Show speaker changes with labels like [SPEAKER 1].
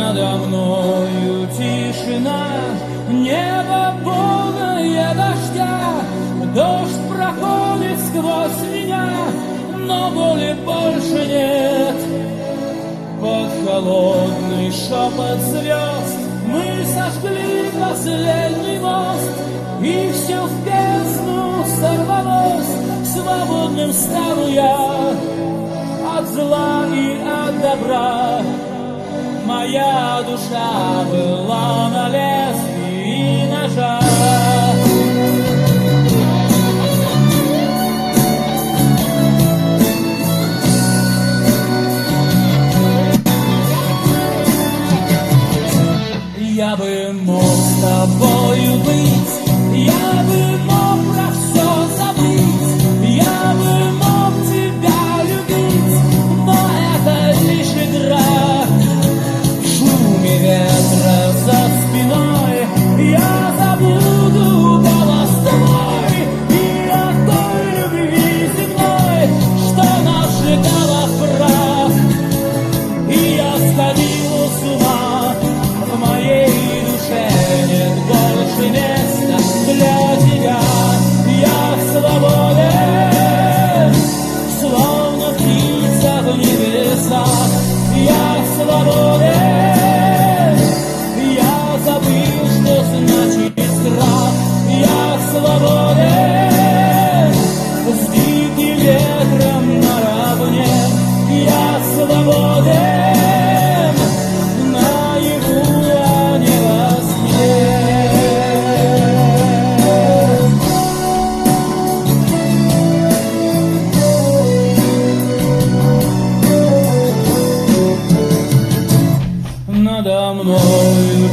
[SPEAKER 1] Надо мною тишина, небо полное дождя, дождь проходит сквозь меня, но боли больше нет. Под холодный шепот звезд мы сожгли последний мост, и все в бездну сорвалось, свободным стану я от зла и от добра. Моя душа была на лезвии ножа. Я бы мог с тобою быть, я бы мог про все забыть, я бы мог тебя любить, но это лишь игра. В шуме ветра за спиной я забуду голос твой и о той любви земной, что нажигала в прах. И я сходил с ума, в моей душе нет больше места для тебя. Я свободен, словно птица в небесах. Я свободен, я забыл, что значит страх. Я свободен, с диким ветром наравне. Я свободен, надо мною